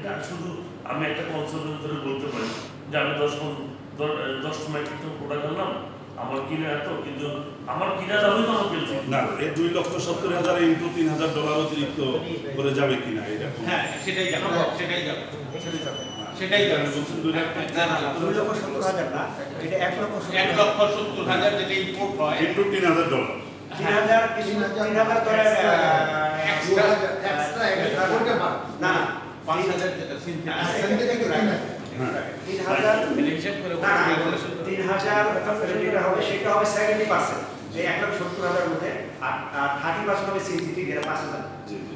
এটা শুধু আমি একটা কনসালটেন্ট ধরে বলতে পারি যে আমি 10 মেট্রিক টন প্রোডাক্ট আনলাম, আমার কিনা এত, কিন্তু আমার কিনা দামই তো আমার কিনছি না, এই 2,70,000 ইনটু $3,000 অতিরিক্ত করে যাবে কিনা এটা? হ্যাঁ, সেটাই যাবে, সেটাই যাবে, সেটাই যাবে। বলছেন 2,70,000 না, এটা 1,70,000 যেটা ইম্পোর্ট হয় ইনটু $3,000। 3,000 না 5,000 যেটা সিনথেটিক 3,000 যেটা হবে সেটা হবে 70%, যে 1,70,000 মধ্যে, আর 30% হবে সিনথেটিক, এটা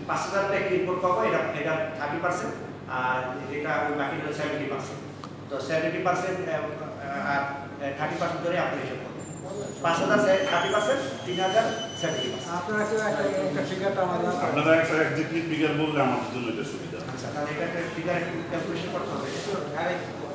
5,000 টাকা ইম্পোর্ট পাবো, এটা 30%, আর এটা বাকি 70%। তো 70% আর 30% ধরে আপনি হিসাব করবেন। 5,000 30%, 3,000 70%। আপনারা কি একটা ফিগারটা আমাদের আপনারা একটা এক্সাক্টলি ফিগার বললে আমাদের জন্য এটা সুবিধা। আচ্ছা, তাহলে এটা একটা ফিগার ক্যালকুলেশন করতে হবে। $1,000 কোটি।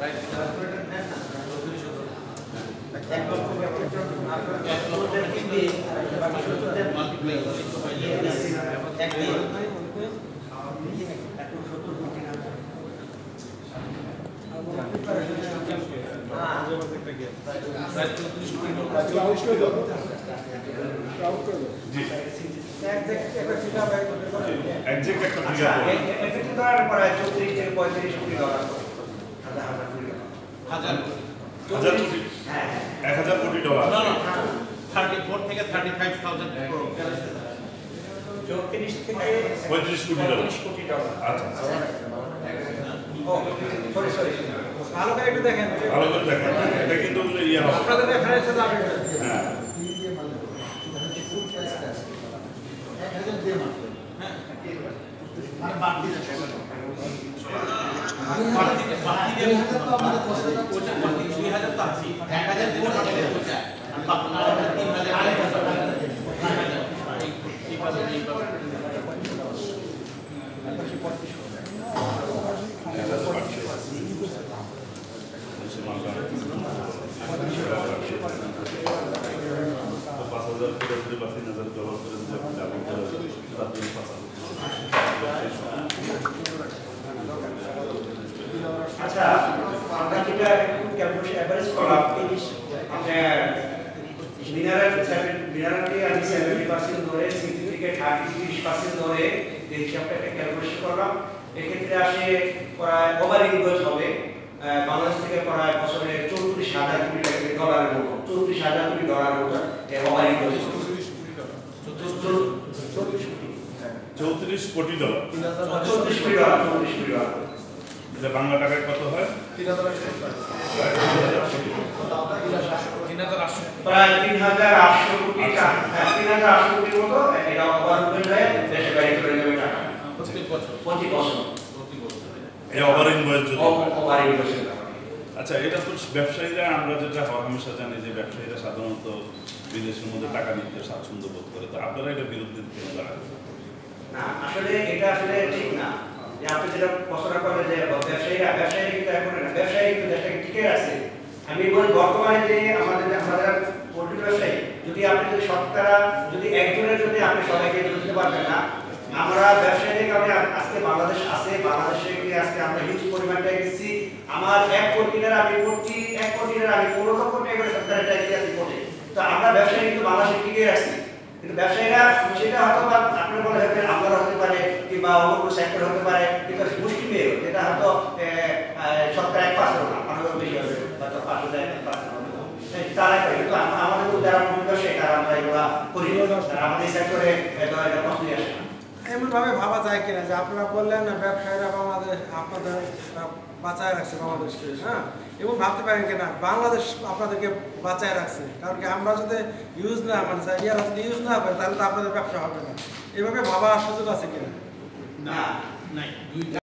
34 থেকে 35,000 34 থেকে 35 কোটি ডলার। আচ্ছা, ভালো করে একটু দেখেন, ভালো করে দেখেন, এটা কিন্তু ইয়ে হবে আপনাদের রেফারেন্সে যাবে। হ্যাঁ, আচ্ছা, আমরা যেটা ক্যালকুলেশন এভারেজ করলাম, আপনার মিনারেলকে আমি 70% ধরে, সিনথেটিকে 30% ধরে এই হিসাবটা একটা ক্যালকুলেশন করলাম। এক্ষেত্রে আসে প্রায় ওভার ইনভয়েস হবে বাংলাদেশ থেকে প্রায় বছরে 34,000 কোটি ডলারের মতো, 34,000 কোটি ডলারের মতো ওভার ইনভয়েস। 34 কোটি ডলার। 34 কোটি ডলার, 34 কোটি ডলার। এটা বাংলা টাকায় কত হয়? প্রায় 3,800 কোটি টাকা, 3,800 কোটির মতো এটা ওভার ইনভয়েস হয়ে দেশে বাইরে চলে যাবে টাকা প্রতি বছর। এই ওভার ইনভয়েস যদি ওভার ইনভয়েস। আচ্ছা, এটা তো ব্যবসায়ীরা, আমরা যেটা হমেশা জানি যে ব্যবসায়ীরা সাধারণত বিদেশের মধ্যে টাকা নিতে স্বাচ্ছন্দ্য বোধ করে, তো আপনারা এটা বিরুদ্ধে কেন দাঁড়ান? না, আসলে এটা আসলে ঠিক না যে আপনি যেটা প্রশ্ন করলেন যে ব্যবসায়ীরা কিন্তু এখন না, ব্যবসায়ী কিন্তু দেশটাকে টিকে আছে। আমি বলি বর্তমানে যে আমাদের পোল্ট্রি ব্যবসায়ী, যদি আপনি যদি শতকরা যদি একজনের জন্য আপনি সবাইকে দিতে পারবেন না, আমরা ব্যবসায়ীদের কারণে আজকে বাংলাদেশ আছে, বাংলাদেশে গিয়ে আজকে আমরা হিউজ পরিমাণ ট্যাক্স দিচ্ছি। আমার 1 কন্টেইনার আমি 15 লক্ষ টাকা করে সরকারের ট্যাক্স দিয়ে করছি। তো আমরা ব্যবসায়ী কিন্তু বাংলাদেশে টিকে রাখছি, কিন্তু ব্যবসায়ীরা সেটা হয়তো আপনার বলে হতে আমরা হতে পারে কিংবা অন্য কোনো সেক্টর হতে পারে, কিন্তু মুষ্টি মেয়ে যেটা হয়তো সরকার 1% না, অনেক বেশি হবে, হয়তো 5,000 তারা কিন্তু আমাদের তো যারা ব্যবসায়ী তারা আমরা এগুলো করি, আমাদের সেক্টরে এটা প্রশ্নই আসে না। এমনভাবে ভাবা যায় কিনা যে আপনারা বললেন না ব্যবসায়ীরা বাংলাদেশ আপনাদের বাঁচায় রাখছে বাংলাদেশকে, হ্যাঁ, এবং ভাবতে পারেন কিনা বাংলাদেশ আপনাদেরকে বাঁচায় রাখছে, কারণ কি আমরা যদি ইউজ না মানে ইয়ারা যদি ইউজ না করে তাহলে তো আপনাদের ব্যবসা হবে না। এভাবে ভাবার সুযোগ আছে কিনা? না, নাই।